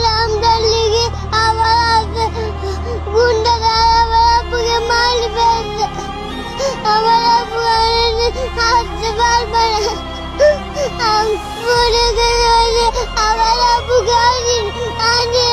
লামদার লিগে আমার গুন্ডারা আমার আব্বুকে মারি ফেলছে। আমার আব্বু হাঁটতে পারবে না। আমি মনে করে আমার আব্বুকে আনি